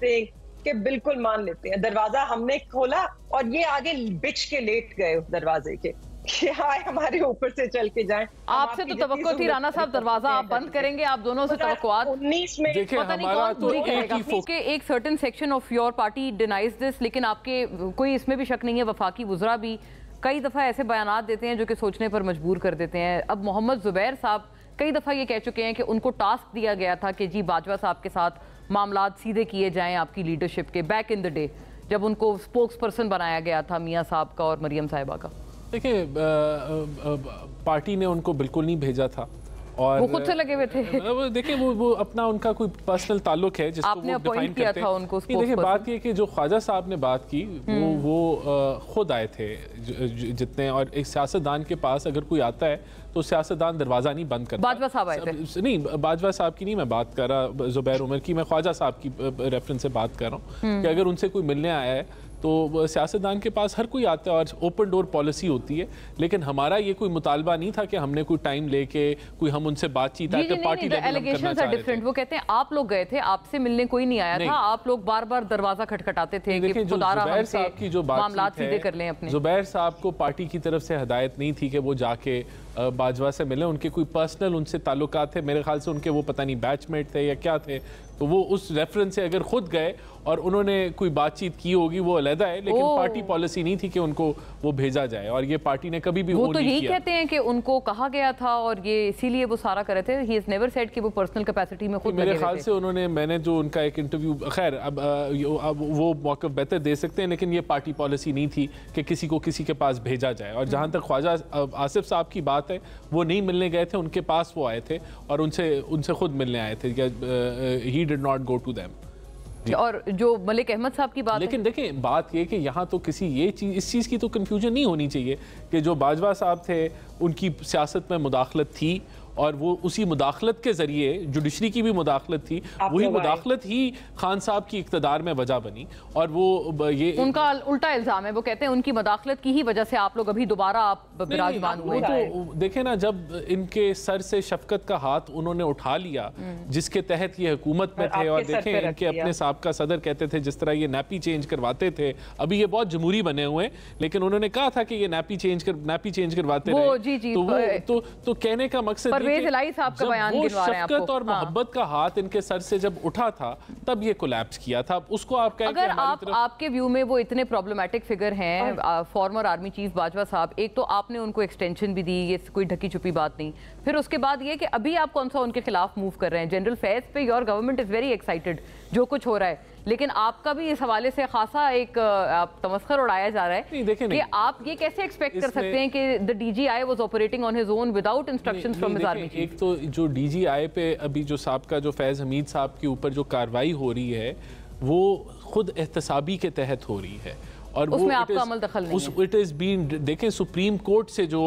saying کہ بالکل مان لیتے ہیں. دروازہ ہم نے کھولا اور یہ آگے بچ کے لیٹ گئے اس دروازے کے کہ ہمارے اوپر سے چل کے جائیں. آپ سے تو توقع تھی رانا صاحب دروازہ آپ بند کریں گے, آپ دونوں سے توقعات دیکھیں ہمارا تو ایک certain section of your party denies this, لیکن آپ کے کوئی اس میں بھی شک نہیں ہے وفاقی وزراء بھی کئی دفعہ ایسے بیانات دیتے ہیں جو کہ سوچنے پر مجبور کر دیتے ہیں. اب محمد زبیر صاحب کئی دفعہ یہ کہہ چکے ہیں کہ ان کو ٹاسک دیا گیا تھا کہ جی باجوہ صاحب کے ساتھ معاملات سیدھے کیے جائیں آپ کی لیڈرشپ کے, بیک ان دا ڈے جب ان کو سپوکس پرسن بنایا گیا تھا میاں صاحب کا اور مریم صاحبہ کا. دیکھیں پارٹی نے ان کو بالکل نہیں بھیجا تھا اور وہ خود سے لگے ہوئے تھے. دیکھیں وہ اپنا ان کا کوئی پرسنل تعلق ہے جس کو وہ ڈیفائن کرتے ہیں. دیکھیں بات یہ کہ جو خواجہ صاحب نے بات کی وہ خود آئے تھے جتنے, اور ایک سیاستدان کے پاس اگر کوئی آتا ہے تو سیاستدان دروازہ نہیں بند کرتا. باجوہ صاحب آئے تھے. نہیں, باجوہ صاحب کی نہیں میں بات کر رہا, زبیر عمر کی, میں خواجہ صاحب کی ریفرنس سے بات کر رہا ہوں کہ اگر ان سے کوئی ملنے آیا ہے تو سیاستدان کے پاس ہر کوئی آتا ہے اور اوپن ڈور پالیسی ہوتی ہے, لیکن ہمارا یہ کوئی مطالبہ نہیں تھا کہ ہم نے کوئی ٹائم لے کے کوئی ہم ان سے بات چیت ہے پارٹی لیول ہم کرنا چاہ رہے تھے. وہ کہتے ہیں آپ لوگ گئے تھے, آپ سے ملنے کوئی نہیں آیا تھا, آپ لوگ بار بار دروازہ کھٹکھٹاتے تھے کہ خدا رحم ہم سے معاملات سیدھے کر لیں اپنے. زبیر صاحب کو پارٹی کی طرف سے ہدایت نہیں تھی کہ وہ جا کے باجوہ سے ملیں, ان کے کوئی پرسنل ان سے تعلقات تھے, میرے خیال سے ان کے وہ پتہ نہیں بیچ میٹ تھے یا کیا تھے, تو وہ اس ریفرنس سے اگر خود گئے اور انہوں نے کوئی بات چیت کی ہوگی وہ علیحدہ ہے, لیکن پارٹی پالیسی نہیں تھی کہ ان کو وہ بھیجا جائے, اور یہ پارٹی نے کبھی بھی وہ تو یہی کہتے ہیں کہ ان کو کہا گیا تھا اور یہ اسی لیے وہ سارا کرے تھے. ہی از نیور سیڈ کہ وہ پرسنل کیپیسٹی میں خود میرے خیال سے انہوں نے, میں نے جو ان کا ایک انٹرویو, خیر اب وہ موقف بہتر دے سکتے ہیں, لیکن یہ پارٹی پالیسی نہیں تھی کہ کسی کو کسی کے پاس بھیجا جائے. اور جہاں تک خواجہ آصف صاحب کی بات ہے, وہ نہیں ملنے گئے تھے, ان کے پاس وہ آئے تھے اور ان سے خود ملنے آئے تھے. He did not go to them. اور جو ملک احمد صاحب کی بات, لیکن دیکھیں بات یہ کہ یہاں تو کسی اس چیز کی تو کنفیوژن نہیں ہونی چاہیے کہ جو باجوہ صاحب تھے ان کی سیاست میں مداخلت تھی, اور وہ اسی مداخلت کے ذریعے جوڈیشری کی بھی مداخلت تھی, وہی مداخلت ہی خان صاحب کی اقتدار میں وجہ بنی. اور وہ یہ ان کا الٹا الزام ہے, وہ کہتے ہیں ان کی مداخلت کی ہی وجہ سے آپ لوگ ابھی دوبارہ آپ براجمان ہوئے. تو دیکھیں نا, جب ان کے سر سے شفقت کا ہاتھ انہوں نے اٹھا لیا جس کے تحت یہ حکومت میں تھے, اور دیکھیں ان کے اپنے سابقہ صدر کہتے تھے جس طرح یہ نیپی چینج کرواتے تھے, ابھی یہ بہت جمہوری بنے ہوئے ہیں لیکن انہوں نے کہا تھا کہ یہ نیپی چینج کرواتے رہے. تو کہنے کا مقصد شفقت اور محبت کا ہاتھ ان کے سر سے جب اٹھا تھا تب یہ کولیپس کیا تھا. اس کو آپ کہیں کہ آپ کے ویو میں وہ اتنے پرابلمٹک فگر ہیں فارمر آرمی چیف باجوہ صاحب, ایک تو آپ نے ان کو ایکسٹینشن بھی دی, یہ کوئی ڈھکی چھپی بات نہیں, پھر اس کے بعد یہ کہ ابھی آپ کون سا ان کے خلاف موو کر رہے ہیں. جنرل فیض پہ your government is very excited جو کچھ ہو رہا ہے, لیکن آپ کا بھی اس حوالے سے خاصا ایک تمسخر اڑایا جا رہا ہے کہ آپ یہ کیسے ایکسپیکٹ کر سکتے ہیں کہ the DGI was operating on his own without instructions from his army chief. ایک تو جو DGI پہ ابھی جو سابقہ جو فیض حمید صاحب کے اوپر جو کاروائی ہو رہی ہے وہ خود احتسابی کے تحت ہو رہی ہے, اور اس میں آپ کا عمل دخل نہیں ہے. دیکھیں سپریم کورٹ سے جو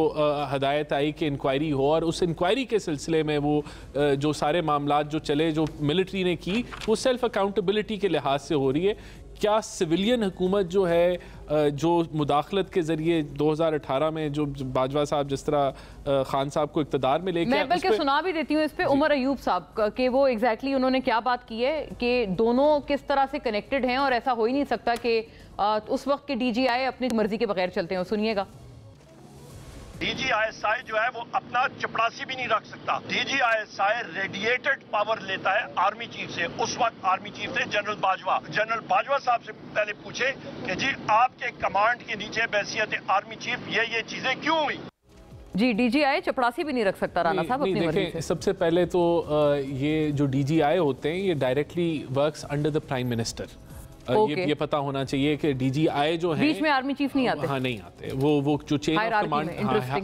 ہدایت آئی کہ انکوائری ہو, اور اس انکوائری کے سلسلے میں وہ جو سارے معاملات جو چلے جو ملٹری نے کی وہ سیلف اکاؤنٹیبلٹی کے لحاظ سے ہو رہی ہے. کیا سویلین حکومت جو ہے جو مداخلت کے ذریعے 2018 میں جو باجوہ صاحب جس طرح خان صاحب کو اقتدار میں لے کے, میں بلکہ سنا بھی دیتی ہوں اس پہ عمر ایوب صاحب کہ وہ ایگزیکٹلی انہوں نے کیا بات کی ہے کہ دونوں کس طرح سے کنیکٹڈ ہیں, اور ایسا ہو ہی نہیں سکتا کہ اس وقت کے DGI اپنی مرضی کے بغیر چلتے ہیں. سنیے گا. DGI جو ہے وہ اپنا چپڑاسی بھی نہیں رکھ سکتا. DGI ریڈیٹڈ پاور لیتا ہے آرمی چیف سے. اس وقت آرمی چیف تھے جنرل باجوہ صاحب سے پہلے پوچھے کہ جی آپ کے کمانڈ کے نیچے بحیثیت آرمی چیف یہ چیزیں کیوں ہوئی. جی DGI چپڑاسی بھی نہیں رکھ سکتا رانا صاحب اپنی مرضی سے. سب سے پہلے تو یہ جو DGI ہوتے ہیں یہ directly works under the prime minister. یہ پتا ہونا چاہیے کہ DGI جو ہے بیچ میں آرمی چیف نہیں آتے. ہاں نہیں آتے. وہ جو چین آف کمانڈ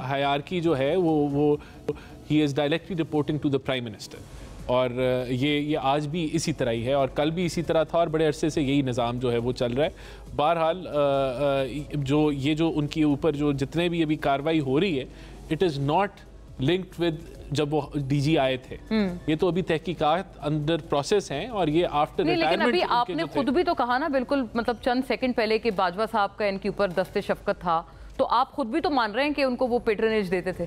ہائرارکی جو ہے وہ ہی is directly reporting to the prime minister, اور یہ آج بھی اسی طرح ہی ہے اور کل بھی اسی طرح تھا, اور بڑے عرصے سے یہی نظام جو ہے وہ چل رہا ہے. بہرحال جو ان کے اوپر جو جتنے بھی ابھی کاروائی ہو رہی ہے it is not linked with جب وہ DGI تھے, یہ تو ابھی تحقیقات اندر پروسیس ہیں, اور یہ آفٹر ریٹائرمنٹ. لیکن ابھی آپ نے خود بھی تو کہا نا بالکل مطلب چند سیکنڈ پہلے کہ باجوہ صاحب کا ان کے اوپر دست شفقت تھا, تو آپ خود بھی تو مان رہے ہیں کہ ان کو وہ پیٹرنیج دیتے تھے.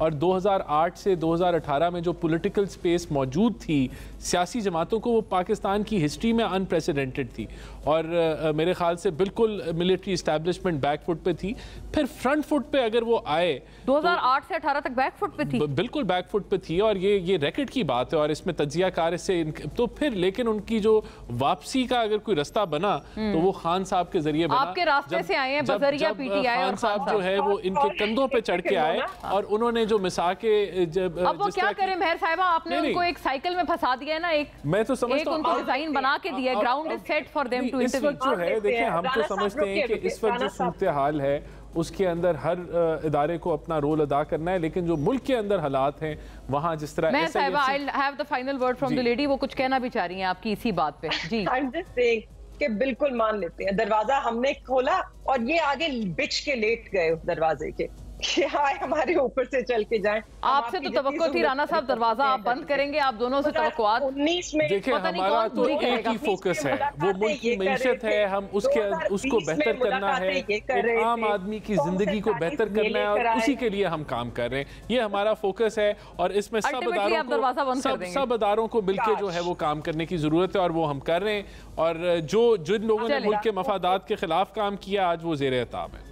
اور 2008 سے 2018 میں جو پولیٹیکل سپیس موجود تھی سیاسی جماعتوں کو، وہ پاکستان کی ہسٹری میں انپریسیڈنٹڈ تھی، اور میرے خیال سے بالکل ملٹری اسٹیبلشمنٹ بیک فٹ پہ تھی. پھر فرنٹ فٹ پہ اگر وہ آئے 2008 سے 18 تک بیک فٹ پہ تھی، بالکل بیک فٹ پہ تھی، اور یہ ریکٹ کی بات ہے، اور اس میں تجزیہ کار اس سے تو پھر لیکن ان کی جو واپسی کا اگر کوئی رستہ بنا تو وہ خان صاحب کے ذریعے بنا. آپ کے راستے سے آئے ہیں بذریعہ پی ٹی آئی، خان صاحب جو ہے وہ ان کے کندھوں پہ چڑھ کے آئے اور انہوں نے جو مساکے اب وہ کیا کریں مہر صاحبہ، آپ نے ان کو ایک سائیکل میں پھنسا دیا ہے نا، میں تو سمجھتا ہوں ان کو ڈیزائن بنا کے دیا ہے، ground is set for them to اس وقت جو ہے دیکھیں ہم تو سمجھتے ہیں کہ اس وقت جو صورتحال ہے اس کے اندر ہر ادارے کو اپنا رول ادا کرنا ہے، لیکن جو ملک کے اندر حالات ہیں وہاں جس طرح میں صاحبہ I'll have the final word from the lady، وہ کچھ کہنا بھی چاہ رہی ہیں آپ کی اسی بات پہ. جی I'm just saying کہ بالکل مان لیتے ہیں، دروازہ ہم نے کھولا اور یہ آگے بچ کے لیٹ گئے اس دروازے کے کہ ہمارے اوپر سے چل کے جائیں. آپ سے تو توقع تھی رانا صاحب دروازہ آپ بند کریں گے، آپ دونوں سے توقعات. دیکھیں ہمارا تو ایک ہی فوکس ہے، وہ ملک کی معیشت ہے، ہم اس کو بہتر کرنا ہے، ایک عام آدمی کی زندگی کو بہتر کرنا ہے، اور اسی کے لیے ہم کام کر رہے ہیں. یہ ہمارا فوکس ہے، اور اس میں سب اداروں کو مل کے جو ہے وہ کام کرنے کی ضرورت ہے، اور وہ ہم کر رہے ہیں. اور جن لوگوں نے ملک کے مفادات کے خلاف کام کیا آج وہ زیر عتاب ہے.